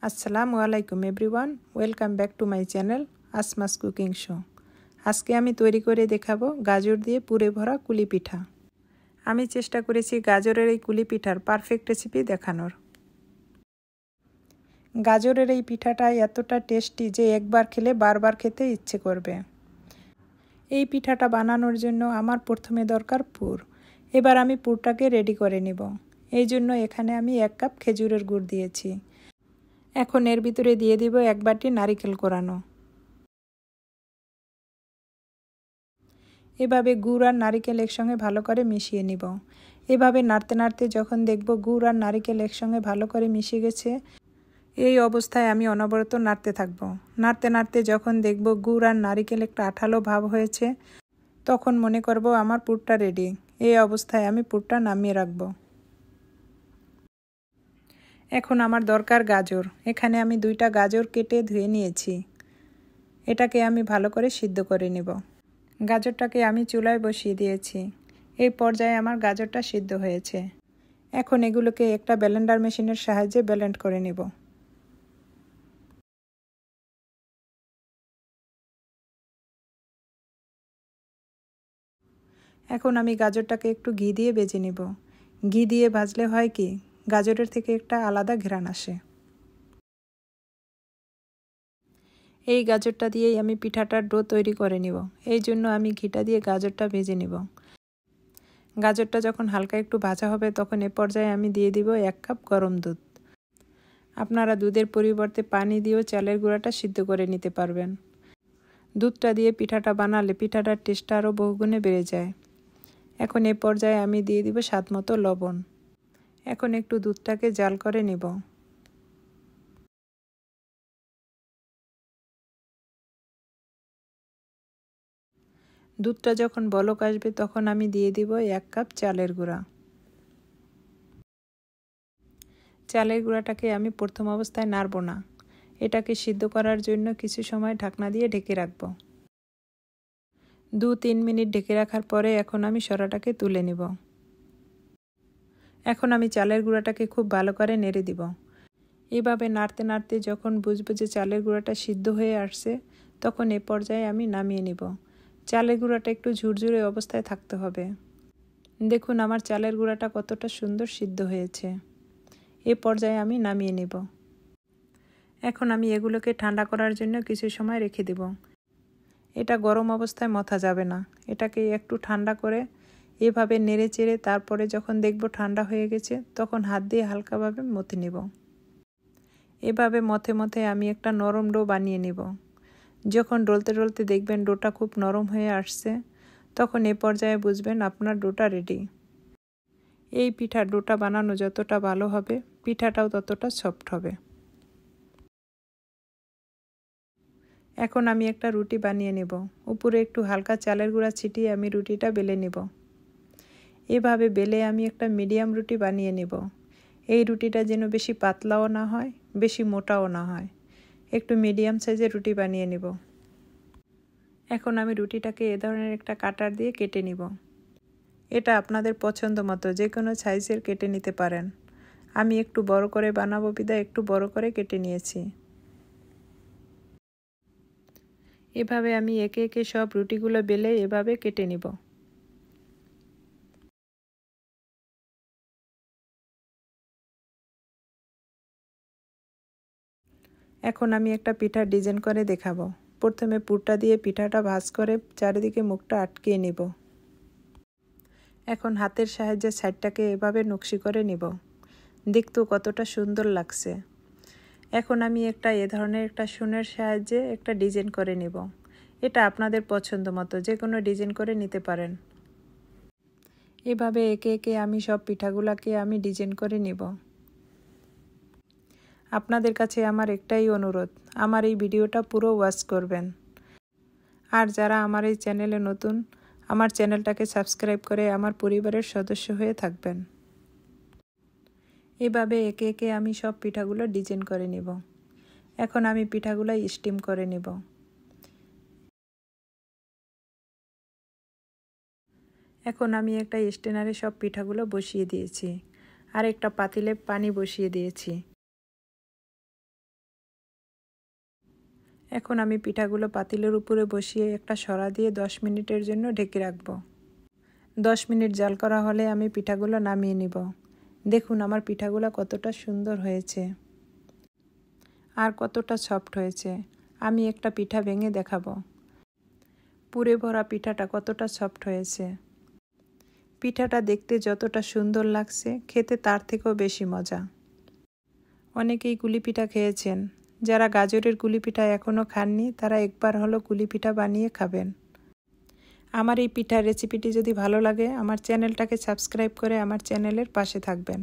আসসালামু আলাইকুম everyone, welcome back to my channel আসমাস cooking show. আজকে আমি তৈরি করে দেখাবো গাজর দিয়ে পুরে ভরা কুলি পিঠা। আমি চেষ্টা করেছি গাজরের এই কুলি পিঠার পারফেক্ট রেসিপি দেখানোর। গাজরের এই পিঠাটা এতটা টেস্টি যে একবার খেলে বারবার খেতে ইচ্ছে করবে। এই পিঠাটা বানানোর জন্য আমার প্রথমে দরকার পুর। এবার আমি পুরটাকে রেডি করে নিব। এই জন্য এখানে আমি 1 কাপ খেজুরের গুড় দিয়েছি। এখন এর ভিতরে দিয়ে দিব 1 বাটি নারিকেল কোরানো। এভাবে গুড় আর নারিকেল একসঙ্গে ভালো করে মিশিয়ে নিব। এভাবে নাড়তে নাড়তে যখন দেখব গুড় আর নারিকেল একসঙ্গে ভালো করে মিশে গেছে, এই অবস্থায় আমি অনবরত নাড়তে থাকব। নাড়তে নাড়তে যখন দেখব গুড় আর নারিকেল একটা আঠালো ভাব হয়েছে, তখন মনে করব আমার পুরটা রেডি। এই অবস্থায় আমি পুরটা নামিয়ে রাখব। এখন আমার দরকার গাজর। এখানে আমি 2টা গাজর কেটে ধুয়ে নিয়েছি। এটাকে আমি ভালো করে সিদ্ধ করে নেব। গাজরটাকে আমি চুলায় বসিয়ে দিয়েছি। এই পর্যায়ে আমার গাজরটা সিদ্ধ হয়েছে। এখন এগুলোকে একটা ব্লেন্ডার মেশিনের সাহায্যে ব্লেন্ড করে নেব। এখন আমি গাজরটাকে একটু ঘি দিয়ে ভেজে নেব। ঘি দিয়ে ভাজলে হয় কি, গাজরের থেকে একটা আলাদা ঘ্রাণ আসে। এই গাজরটা দিয়েই আমি পিঠাটার ডো তৈরি করে নিব। এই জন্য আমি ঘিটা দিয়ে গাজরটা ভেজে নিব। গাজরটা যখন হালকা একটু ভাজা হবে, তখন এ পর্যায়ে আমি দিয়ে দিব 1 কাপ গরম দুধ। আপনারা দুধের পরিবর্তে পানি দিয়েও চালের গুঁড়াটা সিদ্ধ করে নিতে পারবেন। দুধটা দিয়ে পিঠাটা বানালে পিঠাটার টেস্টটা আরও বহুগুণে বেড়ে যায়। এখন এ পর্যায়ে আমি দিয়ে দিব স্বাদমতো লবণ। এখন একটু দুধটাকে জাল করে নিব। দুধটা যখন বলক আসবে, তখন আমি দিয়ে দিব 1 কাপ চালের গুঁড়া। চালের গুঁড়াটাকে আমি প্রথম অবস্থায় নাড়ব না। এটাকে সিদ্ধ করার জন্য কিছু সময় ঢাকনা দিয়ে ঢেকে রাখব। 2-3 মিনিট ঢেকে রাখার পরে এখন আমি সরাটাকে তুলে নিব। এখন আমি চালের গুঁড়াটাকে খুব ভালো করে নেড়ে দিব। এভাবে নাড়তে নাড়তে যখন বুঝবো যে চালের গুঁড়াটা সিদ্ধ হয়ে আসছে, তখন এ পর্যায়ে আমি নামিয়ে নিব। চালের গুঁড়াটা একটু ঝুরঝুরে অবস্থায় থাকতে হবে। দেখুন আমার চালের গুঁড়াটা কতটা সুন্দর সিদ্ধ হয়েছে। এ পর্যায়ে আমি নামিয়ে নিব। এখন আমি এগুলোকে ঠান্ডা করার জন্য কিছু সময় রেখে দেব। এটা গরম অবস্থায় মথা যাবে না। এটাকে একটু ঠান্ডা করে এভাবে নেড়ে চেড়ে তারপরে যখন দেখব ঠান্ডা হয়ে গেছে, তখন হাত দিয়ে হালকাভাবে মথে নেব। এভাবে মথে মথে আমি একটা নরম ডো বানিয়ে নেব। যখন ডলতে ডলতে দেখবেন ডোটা খুব নরম হয়ে আসছে, তখন এ পর্যায়ে বুঝবেন আপনার ডোটা রেডি। এই পিঠার ডোটা বানানো যতটা ভালো হবে, পিঠাটাও ততটা সফট হবে। এখন আমি একটা রুটি বানিয়ে নেব। উপরে একটু হালকা চালের গুঁড়া ছিটিয়ে আমি রুটিটা বেলে নেব। এভাবে বেলে আমি একটা মিডিয়াম রুটি বানিয়ে নেব। এই রুটিটা যেন বেশি পাতলাও না হয়, বেশি মোটাও না হয়। একটু মিডিয়াম সাইজের রুটি বানিয়ে নেব। এখন আমি রুটিটাকে এ ধরনের একটা কাটার দিয়ে কেটে নিব। এটা আপনাদের পছন্দ মতো যে কোনো সাইজের কেটে নিতে পারেন। আমি একটু বড় করে বানাবো বিধায় একটু বড় করে কেটে নিয়েছি। এভাবে আমি একে একে সব রুটিগুলো বেলে এভাবে কেটে নিব। এখন আমি একটা পিঠার ডিজাইন করে দেখাবো। প্রথমে পুরটা দিয়ে পিঠাটা ভাঁজ করে চারিদিকে মুখটা আটকিয়ে নিব। এখন হাতের সাহায্যে সাইডটাকে এভাবে নকশি করে নিব। দেখতেও কতটা সুন্দর লাগছে। এখন আমি এ ধরনের একটা সুনের সাহায্যে একটা ডিজাইন করে নিব। এটা আপনাদের পছন্দ মতো যে কোনো ডিজাইন করে নিতে পারেন। এভাবে একে একে আমি সব পিঠাগুলোকে আমি ডিজাইন করে নিব। আপনাদের কাছে আমার একটাই অনুরোধ, আমার এই ভিডিওটা পুরো ওয়াচ করবেন। আর যারা আমার এই চ্যানেলে নতুন, আমার চ্যানেলটাকে সাবস্ক্রাইব করে আমার পরিবারের সদস্য হয়ে থাকবেন। এভাবে একে একে আমি সব পিঠাগুলো ডিজাইন করে নিব। এখন আমি পিঠাগুলো স্টিম করে নিব। এখন আমি একটা স্টেনারে সব পিঠাগুলো বসিয়ে দিয়েছি। আর একটা পাতিলে পানি বসিয়ে দিয়েছি। এখন আমি পিঠাগুলো পাতিলের উপরে বসিয়ে একটা সরা দিয়ে 10 মিনিটের জন্য ঢেকে রাখব। 10 মিনিট জাল করা হলে আমি পিঠাগুলো নামিয়ে নিব। দেখুন আমার পিঠাগুলো কতটা সুন্দর হয়েছে আর কতটা সফট হয়েছে। আমি একটা পিঠা ভেঙে দেখাবো। পুরে ভরা পিঠাটা কতটা সফট হয়েছে। পিঠাটা দেখতে যতটা সুন্দর লাগছে, খেতে তার থেকেও বেশি মজা। অনেকেই কুলি পিঠা খেয়েছেন। যারা গাজরের কুলি পিঠা এখনও খাননি তারা একবার হলো কুলি পিঠা বানিয়ে খাবেন। আমার এই পিঠার রেসিপিটি যদি ভালো লাগে আমার চ্যানেলটাকে সাবস্ক্রাইব করে আমার চ্যানেলের পাশে থাকবেন।